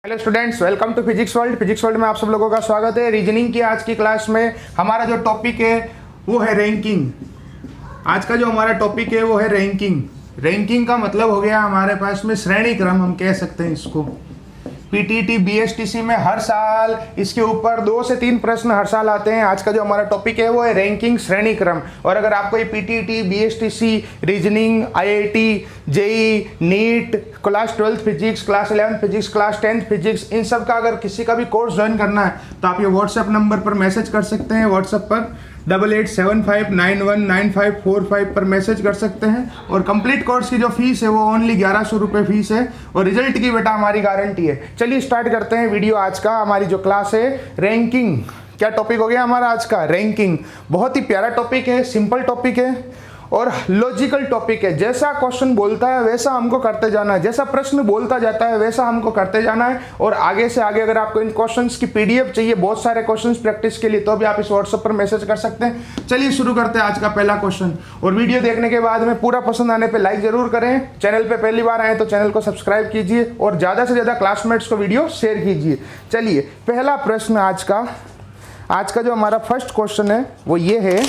Hello students, welcome to physics world. Physics world में आप सब लोगों का स्वागत है। रीजनिंग की आज की क्लास में हमारा जो टॉपिक है वो है रैंकिंग। आज का जो हमारा टॉपिक है वो है रैंकिंग। रैंकिंग का मतलब हो गया हमारे पास में श्रेणी क्रम, हम कह सकते हैं इसको। पीटीटी बीएसटीसी में हर साल इसके ऊपर 2 से 3 प्रश्न हर साल आते हैं। आज का जो हमारा टॉपिक है वो है रैंकिंग, श्रेणी क्रम। और अगर आपको ये PTT BSTC, reasoning, IIT, JE, NEET, class 12 physics, class 11 physics, class 10 physics, इन सब का अगर किसी का भी कोर्स ज्वाइन करना है तो आप ये व्हाट्सएप नंबर पर मैसेज कर सकते हैं। व्हाट्सएप पर 8875919545 पर मैसेज कर सकते हैं। और कंप्लीट कोर्स की जो फीस है वो ओनली 1100 रुपये फीस है और रिजल्ट की बेटा हमारी गारंटी है। चलिए स्टार्ट करते हैं वीडियो। आज का हमारी जो क्लास है रैंकिंग। क्या टॉपिक हो गया हमारा आज का? रैंकिंग। बहुत ही प्यारा टॉपिक है, सिंपल टॉपिक है और लॉजिकल टॉपिक है। जैसा क्वेश्चन बोलता है वैसा हमको करते जाना है, जैसा प्रश्न बोलता जाता है वैसा हमको करते जाना है। और आगे से आगे अगर आपको इन क्वेश्चंस की पीडीएफ चाहिए, बहुत सारे क्वेश्चंस प्रैक्टिस के लिए, तो भी आप इस व्हाट्सएप पर मैसेज कर सकते हैं। चलिए शुरू करते हैं आज का पहला क्वेश्चन। और वीडियो देखने के बाद में पूरा पसंद आने पर लाइक जरूर करें। चैनल पर पहली बार आए तो चैनल को सब्सक्राइब कीजिए और ज़्यादा से ज़्यादा क्लासमेट्स को वीडियो शेयर कीजिए। चलिए पहला प्रश्न आज का जो हमारा फर्स्ट क्वेश्चन है वो ये है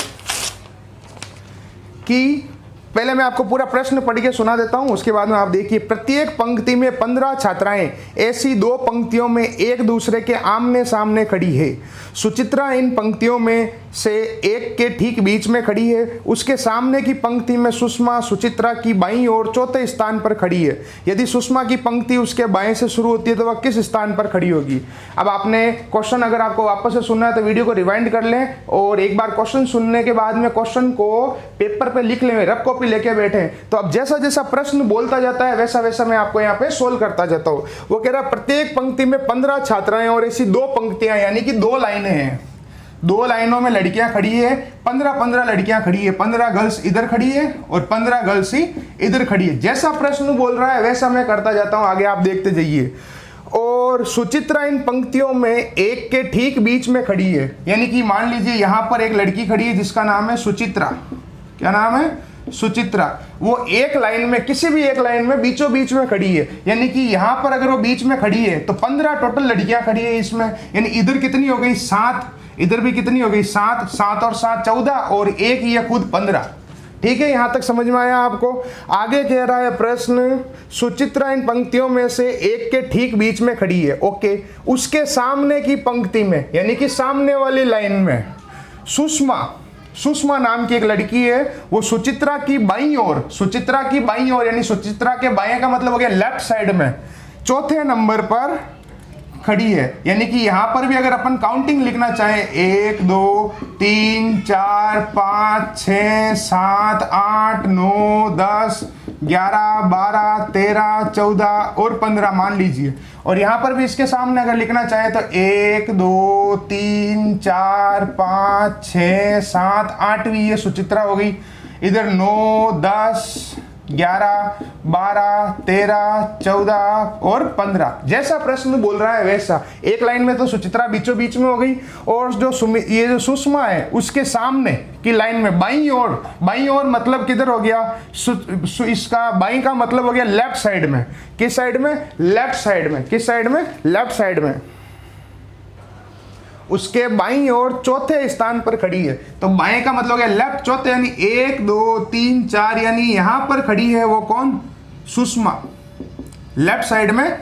कि पहले मैं आपको पूरा प्रश्न पढ़ के सुना देता हूं, उसके बाद में आप देखिए। प्रत्येक पंक्ति में 15 छात्राएं ऐसी 2 पंक्तियों में एक दूसरे के आमने सामने खड़ी है। सुचित्रा इन पंक्तियों में से एक के ठीक बीच में खड़ी है। उसके सामने की पंक्ति में सुषमा सुचित्रा की बाईं ओर चौथे स्थान पर खड़ी है। यदि सुषमा की पंक्ति उसके बाएं से शुरू होती है तो वह किस स्थान पर खड़ी होगी? अब आपने क्वेश्चन अगर आपको वापस से सुनना है तो वीडियो को रिवाइंड कर लें और एक बार क्वेश्चन सुनने के बाद में क्वेश्चन को पेपर पे लिख लें, रफ कॉपी लेके बैठे। तो अब जैसा जैसा प्रश्न बोलता जाता है वैसा वैसा मैं आपको यहाँ पे सोल्व करता जाता हूँ। वो कह रहा है प्रत्येक पंक्ति में 15 छात्राएं और ऐसी 2 पंक्तियां यानी कि 2 लाइनें हैं। 2 लाइनों में लड़कियां खड़ी है, 15 लड़कियां खड़ी है। 15 गर्ल्स इधर खड़ी है और 15 गर्ल्स ही इधर खड़ी है। जैसा प्रश्न बोल रहा है वैसा मैं करता जाता हूं, आगे आप देखते जाइए। और सुचित्रा इन पंक्तियों में एक के ठीक बीच में खड़ी है, यानी कि मान लीजिए यहां पर एक लड़की खड़ी है जिसका नाम है सुचित्रा। क्या नाम है? सुचित्रा। वो एक लाइन में, किसी भी एक लाइन में बीचों बीच में खड़ी है, यानी कि यहां पर अगर वो बीच में खड़ी है तो 15 टोटल लड़कियां खड़ी है इसमें। यानी इधर कितनी हो गई? 7। इधर भी कितनी हो गई? 7। 7 और 7 14 और एक ये खुद 15। ठीक है, यहां तक समझ में आया आपको? आगे कह रहा है प्रश्न, सुचित्रा इन पंक्तियों में से एक के ठीक बीच में खड़ी है। ओके, उसके सामने की पंक्ति में यानी कि सामने वाली लाइन में सुषमा नाम की एक लड़की है। वो सुचित्रा की बाईं ओर यानी सुचित्रा के बाएं का मतलब हो गया लेफ्ट साइड में, चौथे नंबर पर खड़ी है। यानी कि यहां पर भी अगर अपन काउंटिंग लिखना चाहें 1 2 3 4 5 6 7 8 9 10 11 12 13 14 और 15 मान लीजिए। और यहां पर भी इसके सामने अगर लिखना चाहे तो 1 2 3 4 5 6 7 8वीं ये सुचित्रा हो गई। इधर 9 10 11 12 13 14 और 15। जैसा प्रश्न बोल रहा है वैसा। एक लाइन में तो सुचित्रा बीचों बीच में हो गई और ये जो सुषमा है उसके सामने की लाइन में बाईं ओर मतलब किधर हो गया? इसका बाईं का मतलब हो गया लेफ्ट साइड में। किस साइड में? लेफ्ट साइड में। किस साइड में? लेफ्ट साइड में। उसके बाईं ओर चौथे स्थान पर खड़ी है। तो बाएं का मतलब हो गया लेफ्ट, चौथे यानी 1 2 3 4 यानी यहां पर खड़ी है वो कौन? सुषमा। लेफ्ट साइड में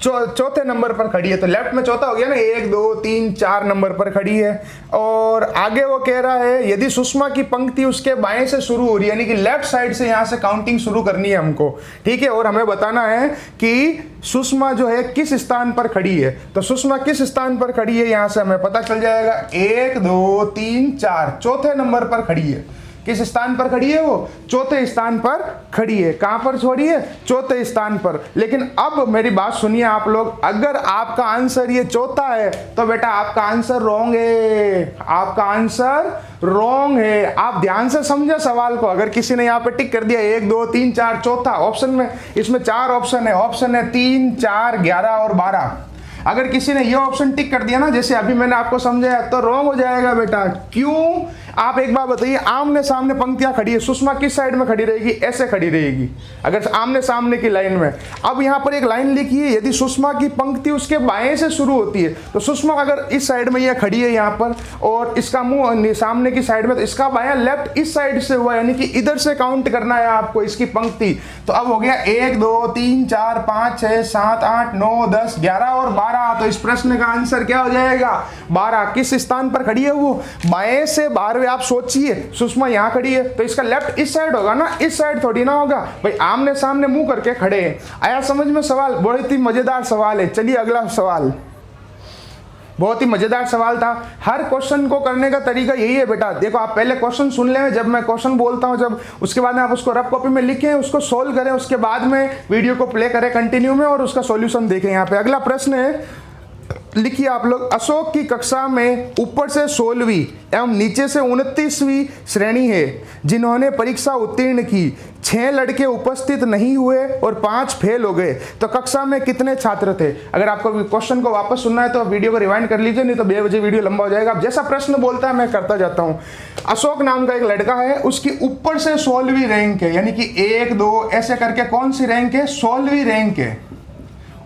चौथे नंबर पर खड़ी है। तो लेफ्ट में चौथा हो गया ना, 1 2 3 4 नंबर पर खड़ी है। और आगे वो कह रहा है यदि सुषमा की पंक्ति उसके बाएं से शुरू हो रही है, यानी कि लेफ्ट साइड से यहां से काउंटिंग शुरू करनी है हमको। ठीक है, और हमें बताना है कि सुषमा जो है किस स्थान पर खड़ी है। तो सुषमा किस स्थान पर खड़ी है यहां से हमें पता चल जाएगा। 1 2 3 4 चौथे नंबर पर खड़ी है। किस स्थान पर खड़ी है? वो चौथे स्थान पर खड़ी है। कहां पर छोड़ी है? चौथे स्थान पर। लेकिन अब मेरी बात सुनिए आप लोग, अगर आपका आंसर ये चौथा है तो बेटा आपका आंसर रॉन्ग है। आपका आंसर रॉन्ग है। आप ध्यान से समझे सवाल को। अगर किसी ने यहाँ पे टिक कर दिया 1 2 3 4 चौथा ऑप्शन में, इसमें 4 ऑप्शन है। ऑप्शन है 3 4 11 और 12। अगर किसी ने ये ऑप्शन टिक कर दिया ना, जैसे अभी मैंने आपको समझाया, तो रॉन्ग हो जाएगा बेटा। क्यों? आप एक बार बताइए, आमने सामने पंक्तियां खड़ी है, सुषमा किस साइड में खड़ी रहेगी? ऐसे खड़ी रहेगी अगर आमने सामने की लाइन में। अब यहां पर एक लाइन लिखी है, यदि सुषमा की पंक्ति उसके बाएं से शुरू होती है तो सुषमा अगर इस साइड में ये खड़ी है यहां पर, और इसका मुंह सामने की साइड में, तो इसका बायां लेफ्ट इस साइड से हुआ, यानी कि इधर से काउंट करना है आपको इसकी पंक्ति। तो अब हो गया 1 2 3 4 5 6 7 8 9 10 11 और 12। तो इस प्रश्न का आंसर क्या हो जाएगा? 12। किस स्थान पर खड़ी है वो? बाएं से 12वें। आप सोचिए, सुषमा यहां खड़ी है तो इसका लेफ्ट इस साइड होगा ना, इस साइड थोड़ी ना होगा भाई, आमने सामने मुंह करके खड़े हैं। आया समझ में सवाल? बहुत ही मजेदार सवाल है। चलिए अगला सवाल, बहुत ही मजेदार सवाल था। हर क्वेश्चन को करने का तरीका यही है बेटा। देखो, आप पहले क्वेश्चन सुन लें, जब मैं क्वेश्चन बोलता हूं जब, उसके बाद में आप उसको रफ कॉपी में लिखें, उसको सोल्व करें, उसके बाद में वीडियो को प्ले करें कंटिन्यू में और उसका सॉल्यूशन देखें। यहाँ पे अगला प्रश्न है, लिखिए आप लोग, अशोक की कक्षा में ऊपर से 16वीं एवं नीचे से 29वीं श्रेणी है जिन्होंने परीक्षा उत्तीर्ण की। 6 लड़के उपस्थित नहीं हुए और 5 फेल हो गए, तो कक्षा में कितने छात्र थे? अगर आपको क्वेश्चन को वापस सुनना है तो वीडियो को रिवाइंड कर लीजिए, नहीं तो 2 बजे वीडियो लंबा हो जाएगा। अब जैसा प्रश्न बोलता है मैं करता जाता हूं। अशोक नाम का एक लड़का है, उसकी ऊपर से 16वीं रैंक है, यानी कि 1 2 ऐसे करके कौन सी रैंक है? 16वीं रैंक है।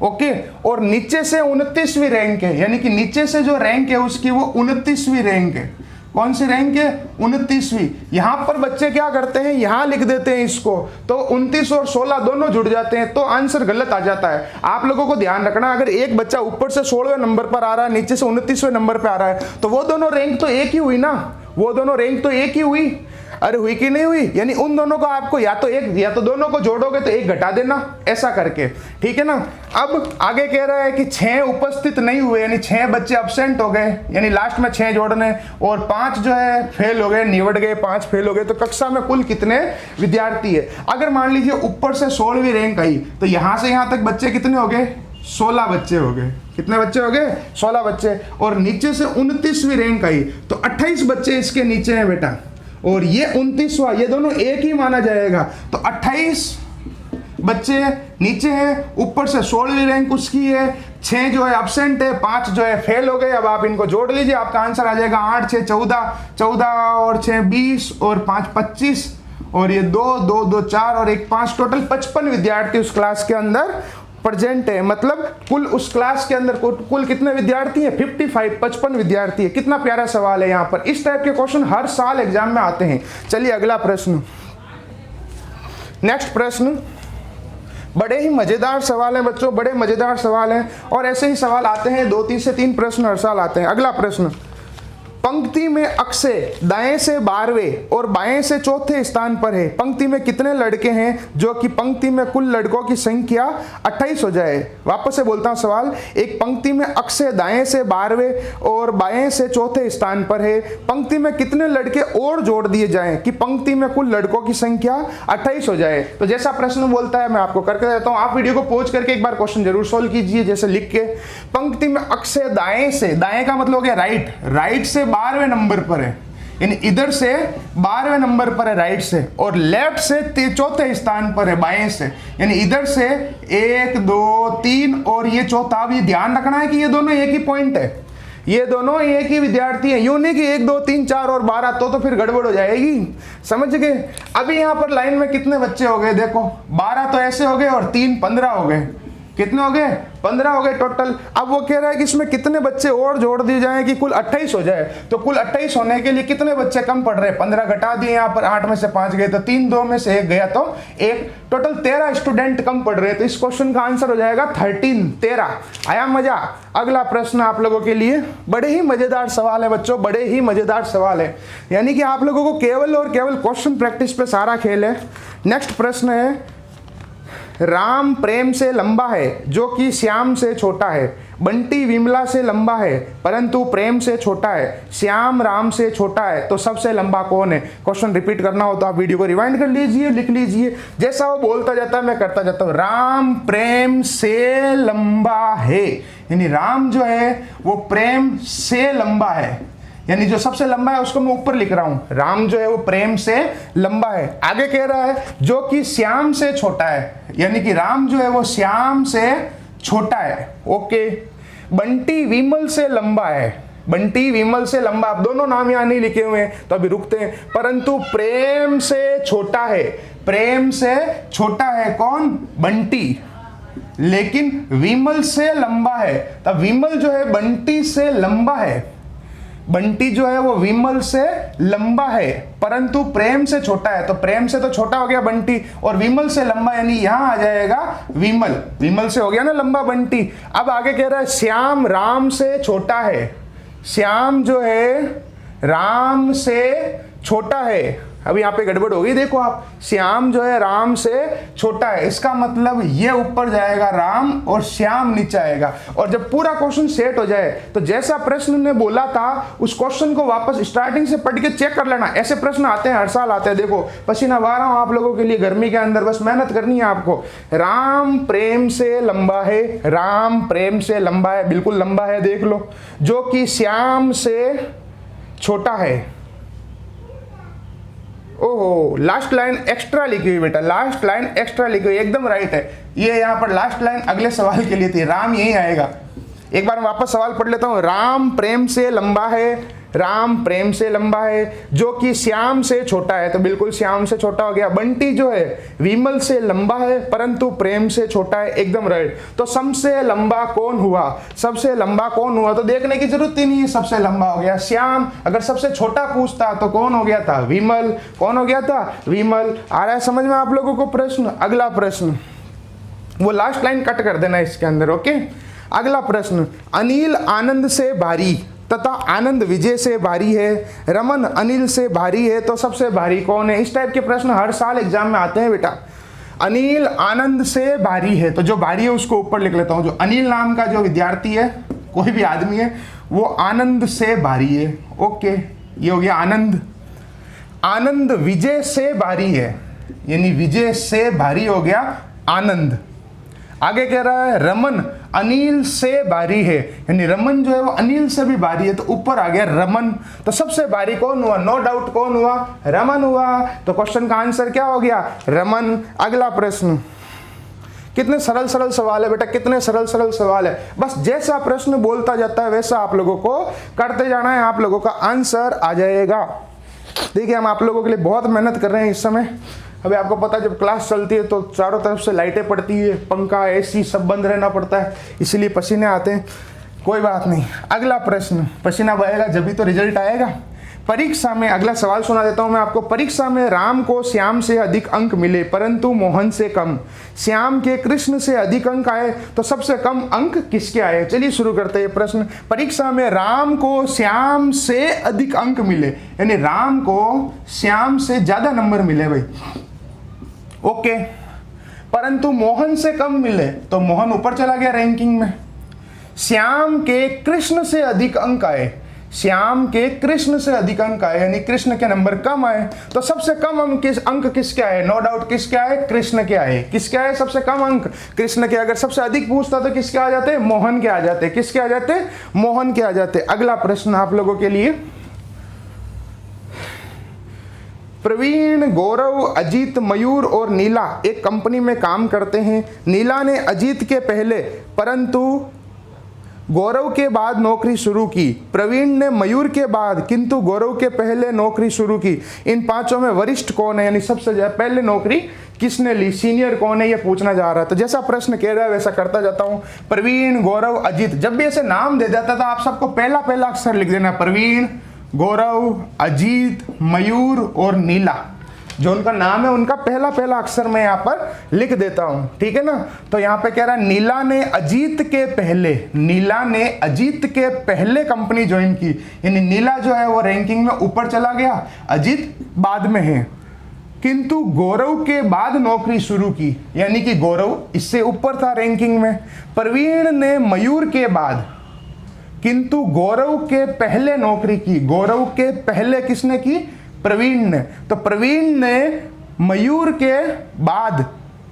ओके, और नीचे से 29वीं रैंक है, यानी कि नीचे से जो रैंक है उसकी वो 29वीं रैंक है। कौन सी रैंक है? 29वीं। यहां पर बच्चे क्या करते हैं, यहां लिख देते हैं इसको, तो 29 और 16 दोनों जुड़ जाते हैं, तो आंसर गलत आ जाता है। आप लोगों को ध्यान रखना, अगर एक बच्चा ऊपर से 16वें नंबर पर आ रहा है, नीचे से 29वें नंबर पर आ रहा है, तो वो दोनों रैंक तो एक ही हुई ना, वो दोनों रैंक तो एक ही हुई। अरे हुई कि नहीं हुई? यानी उन दोनों को आपको या तो एक या तो दोनों को जोड़ोगे तो एक घटा देना, ऐसा करके, ठीक है ना। अब आगे कह रहा है कि 6 उपस्थित नहीं हुए, यानी 6 बच्चे अब्सेंट हो गए, यानी लास्ट में 6 जोड़ने, और 5 जो है फेल हो गए, निवट गए, 5 फेल हो गए, तो कक्षा में कुल कितने विद्यार्थी है? अगर मान लीजिए ऊपर से 16वीं रैंक आई, तो यहां से यहां तक बच्चे कितने हो गए? 16 बच्चे हो गए। कितने बच्चे हो गए? 16 बच्चे। और नीचे से 29वीं रैंक आई तो 28 बच्चे इसके नीचे हैं बेटा, और ये 29वां, ये दोनों एक ही माना जाएगा। तो 28 बच्चे नीचे हैं, ऊपर से 16वीं रैंक उसकी है, 6 जो है अब्सेंट है, 5 जो है फेल हो गए। अब आप इनको जोड़ लीजिए, आपका आंसर आ जाएगा 8 6 14, 14 और 6 20 और 5 25, और ये 2 2 2 4 और 1 5, टोटल 55 विद्यार्थी उस क्लास के अंदर प्रेजेंट है। मतलब कुल उस क्लास के अंदर कुल कितने विद्यार्थी हैं? 55 विद्यार्थी है। कितना प्यारा सवाल है। यहाँ पर इस टाइप के क्वेश्चन हर साल एग्जाम में आते हैं। चलिए अगला प्रश्न, नेक्स्ट प्रश्न, बड़े ही मजेदार सवाल है बच्चों, बड़े मजेदार सवाल हैं, और ऐसे ही सवाल आते हैं, 2 से 3 प्रश्न हर साल आते हैं। अगला प्रश्न, पंक्ति में अक्षय दाएं से 12वें और बाएं से चौथे स्थान पर है। पंक्ति में कितने लड़के हैं जो कि पंक्ति में कुल लड़कों की संख्या 28 हो जाए? वापस से बोलता हूं सवाल, एक पंक्ति में अक्षय दाएं से 12वें और बाएं से चौथे स्थान पर है। पंक्ति में कितने लड़के और जोड़ दिए जाएं कि पंक्ति में कुल लड़कों की संख्या 28 हो जाए? तो जैसा प्रश्न बोलता है मैं आपको करके देता हूं। आप वीडियो को पॉज करके एक बार क्वेश्चन जरूर सोल्व कीजिए, जैसे लिख के, पंक्ति में अक्षय दाएं से, दाएं का मतलब हो गया राइट, राइट से 12वें नंबर पर है, यानी इधर से 12वें नंबर पर है राइट से, और लेफ्ट से चौथे स्थान पर है बाएं से, यानी इधर से 1 2 3 और ये चौथा। अब ये ध्यान रखना है कि ये दोनों एक ही पॉइंट है, ये दोनों एक ही विद्यार्थी हैं, यूं नहीं कि 1 2 3 4 और 12, तो फिर गड़बड़ हो जाएगी, समझ गए। अभी यहां पर लाइन में कितने बच्चे हो गए? देखो 12 तो ऐसे हो गए और 3 15 हो गए। कितने हो गए? 15 हो गए टोटल। अब वो कह रहा है कि इसमें कितने बच्चे और जोड़ दिए जाएं कि कुल 28 हो जाए। तो कुल 28 होने के लिए कितने बच्चे कम पड़ रहे हैं? 15 घटा दिए, यहाँ पर 8 में से 5 गए तो 3, 2 में से 1 गया तो 1, टोटल 13 स्टूडेंट कम पड़ रहे हैं। तो इस क्वेश्चन का आंसर हो जाएगा 13। आया मजा? अगला प्रश्न आप लोगों के लिए बड़े ही मजेदार सवाल है बच्चों, बड़े ही मजेदार सवाल है, यानी कि आप लोगों को केवल और केवल क्वेश्चन प्रैक्टिस पे सारा खेल है। नेक्स्ट प्रश्न है, राम प्रेम से लंबा है जो कि श्याम से छोटा है। बंटी विमला से लंबा है परंतु प्रेम से छोटा है। श्याम राम से छोटा है, तो सबसे लंबा कौन है? क्वेश्चन रिपीट करना हो तो आप वीडियो को रिवाइंड कर लीजिए, लिख लीजिए, जैसा वो बोलता जाता है मैं करता जाता हूं। राम प्रेम से लंबा है, यानी राम जो है वो प्रेम से लंबा है, यानी जो सबसे लंबा है उसको मैं ऊपर लिख रहा हूं। राम जो है वो प्रेम से लंबा है। आगे कह रहा है जो कि श्याम से छोटा है, यानी कि राम जो है वो श्याम से छोटा है। ओके, बंटी विमल से लंबा है, बंटी विमल से लंबा, आप दोनों नाम यहां नहीं लिखे हुए हैं तो अभी रुकते हैं। परंतु प्रेम से छोटा है, प्रेम से छोटा है कौन? बंटी, लेकिन विमल से लंबा है। तब विमल जो है बंटी से लंबा है, बंटी जो है वो विमल से लंबा है परंतु प्रेम से छोटा है। तो प्रेम से तो छोटा हो गया बंटी और विमल से लंबा, यानी यहां आ जाएगा विमल, विमल से हो गया ना लंबा बंटी। अब आगे कह रहा है श्याम राम से छोटा है, श्याम जो है राम से छोटा है। अब यहाँ पे गड़बड़ हो गई, देखो आप, श्याम जो है राम से छोटा है, इसका मतलब ये ऊपर जाएगा राम और श्याम नीचे आएगा। और जब पूरा क्वेश्चन सेट हो जाए तो जैसा प्रश्न ने बोला था उस क्वेश्चन को वापस स्टार्टिंग से पढ़ के चेक कर लेना। ऐसे प्रश्न आते हैं, हर साल आते हैं। देखो पसीना बहा रहा हूं आप लोगों के लिए गर्मी के अंदर, बस मेहनत करनी है आपको। राम प्रेम से लंबा है, राम प्रेम से लंबा है, बिल्कुल लंबा है, देख लो, जो कि श्याम से छोटा है। ओहो, लास्ट लाइन एक्स्ट्रा लिखी हुई बेटा, लास्ट लाइन एक्स्ट्रा लिखी हुई, एकदम राइट है। ये यहाँ पर लास्ट लाइन अगले सवाल के लिए थी, राम यही आएगा। एक बार वापस सवाल पढ़ लेता हूँ। राम प्रेम से लंबा है, राम प्रेम से लंबा है, जो कि श्याम से छोटा है, तो बिल्कुल श्याम से छोटा हो गया। बंटी जो है विमल से लंबा है परंतु प्रेम से छोटा है, एकदम राइट। तो सबसे लंबा कौन हुआ? सबसे लंबा कौन हुआ? तो देखने की जरूरत ही नहीं है, सबसे लंबा हो गया श्याम। अगर सबसे छोटा पूछता तो कौन हो गया था? विमल। कौन हो गया था? विमल। आ रहा है समझ में आप लोगों को प्रश्न? अगला प्रश्न, वो लास्ट लाइन कट कर देना इसके अंदर, ओके। अगला प्रश्न, अनिल आनंद से भारी तथा आनंद विजय से भारी है, रमन अनिल से भारी है, तो सबसे भारी कौन है? इस टाइप के प्रश्न हर साल एग्जाम में आते हैं बेटा। अनिल आनंद से भारी है, तो जो भारी है उसको ऊपर लिख लेता हूं। जो अनिल नाम का जो विद्यार्थी है, कोई भी आदमी है, वो आनंद से भारी है, ओके, ये हो गया आनंद। आनंद विजय से भारी है, यानी विजय से भारी हो गया आनंद। आगे कह रहा है रमन अनिल से भारी है, यानी रमन जो है वो अनिल से भी भारी है, तो ऊपर आ गया रमन। तो सबसे भारी कौन हुआ? नो डाउट कौन हुआ? रमन हुआ। तो क्वेश्चन का आंसर क्या हो गया? रमन। अगला प्रश्न, कितने सरल सरल सवाल है बेटा, कितने सरल सरल सवाल है। बस जैसा प्रश्न बोलता जाता है वैसा आप लोगों को करते जाना है, आप लोगों का आंसर आ जाएगा। देखिए हम आप लोगों के लिए बहुत मेहनत कर रहे हैं इस समय। अभी आपको पता है जब क्लास चलती है तो चारों तरफ से लाइटें पड़ती है, पंखा एसी सब बंद रहना पड़ता है, इसलिए पसीने आते हैं। कोई बात नहीं। अगला प्रश्न, पसीना बहेगा जब भी तो रिजल्ट आएगा। परीक्षा में, अगला सवाल सुना देता हूं मैं आपको। परीक्षा में राम को श्याम से अधिक अंक मिले परंतु मोहन से कम, श्याम के कृष्ण से अधिक अंक आए, तो सबसे कम अंक किसके आए? चलिए शुरू करते हैं प्रश्न। परीक्षा में राम को श्याम से अधिक अंक मिले, यानी राम को श्याम से ज्यादा नंबर मिले भाई, ओके, परंतु मोहन से कम मिले, तो मोहन ऊपर चला गया रैंकिंग में। श्याम के कृष्ण से अधिक अंक आए, श्याम के कृष्ण से अधिक अंक आए, यानी कृष्ण के नंबर कम आए, तो सबसे कम अंक किसके आए? नो डाउट किसके आए? कृष्ण के आए। किसके आए सबसे कम अंक? कृष्ण के। अगर सबसे अधिक पूछता तो किसके आ जाते? मोहन के आ जाते। किसके आ जाते? मोहन के आ जाते। अगला प्रश्न आप लोगों के लिए, प्रवीण, गौरव, अजीत, मयूर और नीला एक कंपनी में काम करते हैं। नीला ने अजीत के पहले परंतु गौरव के बाद नौकरी शुरू की, प्रवीण ने मयूर के बाद किंतु गौरव के पहले नौकरी शुरू की। इन पांचों में वरिष्ठ कौन है, यानी सबसे पहले नौकरी किसने ली, सीनियर कौन है, ये पूछना जा रहा है। तो जैसा प्रश्न कह रहा है वैसा करता जाता हूं। प्रवीण, गौरव, अजीत, जब भी ऐसे नाम दे देता था आप सबको पहला पहला अक्षर लिख देना, प्रवीण, गौरव, अजीत, मयूर और नीला, जो उनका नाम है उनका पहला पहला अक्षर मैं यहाँ पर लिख देता हूं, ठीक है ना। तो यहाँ पे कह रहा है नीला ने अजीत के पहले, नीला ने अजीत के पहले कंपनी ज्वाइन की, यानी नीला जो है वो रैंकिंग में ऊपर चला गया, अजीत बाद में है, किंतु गौरव के बाद नौकरी शुरू की, यानी कि गौरव इससे ऊपर था रैंकिंग में। प्रवीण ने मयूर के बाद किंतु गौरव के पहले नौकरी की, गौरव के पहले किसने की? प्रवीण ने। तो प्रवीण ने मयूर के बाद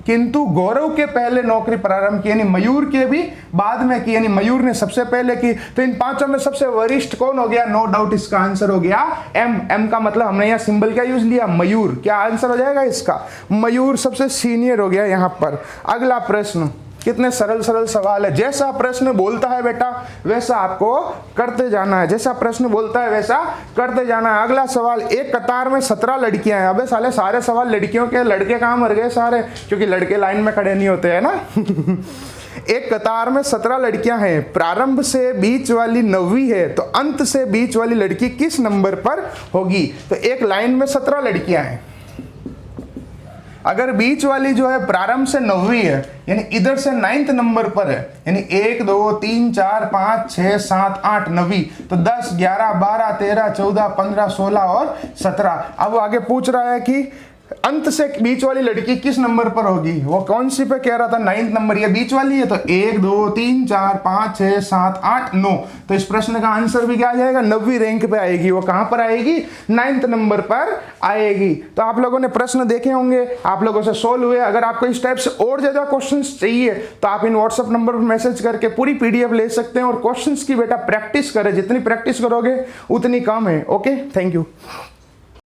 किंतु गौरव के पहले नौकरी प्रारंभ की, यानी मयूर के भी बाद में की, यानी मयूर ने सबसे पहले की। तो इन पांचों में सबसे वरिष्ठ कौन हो गया? नो डाउट इसका आंसर हो गया एम। एम का मतलब हमने यहाँ सिंबल क्या यूज लिया? मयूर। क्या आंसर हो जाएगा इसका? मयूर सबसे सीनियर हो गया यहाँ पर। अगला प्रश्न, कितने सरल सरल सवाल है। जैसा प्रश्न बोलता है बेटा वैसा आपको करते जाना है, जैसा प्रश्न बोलता है वैसा करते जाना है। अगला सवाल, एक कतार में 17 लड़कियां हैं। अबे साले सारे सवाल लड़कियों के, लड़के कहाँ मर गए सारे, क्योंकि लड़के लाइन में खड़े नहीं होते हैं ना। एक कतार में 17 लड़कियां हैं, प्रारंभ से बीच वाली 9वीं है, तो अंत से बीच वाली लड़की किस नंबर पर होगी। तो एक लाइन में 17 लड़कियां हैं, अगर बीच वाली जो है प्रारंभ से 9वीं है, यानी इधर से 9th नंबर पर है, यानी 1 2 3 4 5 6 7 8 9वीं, तो 10 11 12 13 14 15 16 और 17। अब आगे पूछ रहा है कि अंत से बीच वाली लड़की किस नंबर पर होगी। वो कौन सी पे कह रहा था, 9th नंबर, ये बीच वाली है, तो 1 2 3 4 5 6 7 8 9। तो इस प्रश्न का आंसर भी क्या आ जाएगा, 9वीं रैंक पे आएगी। वो कहां पर आएगी, 9th नंबर पर आएगी। तो आप लोगों ने प्रश्न देखे होंगे, आप लोगों से सोल्व हुए। अगर आपको इस टाइप से और ज्यादा क्वेश्चंस चाहिए तो आप इन व्हाट्सएप नंबर पर मैसेज करके पूरी PDF ले सकते हैं। और क्वेश्चंस की बेटा प्रैक्टिस करें, जितनी प्रैक्टिस करोगे उतनी कम है। Okay, thank you.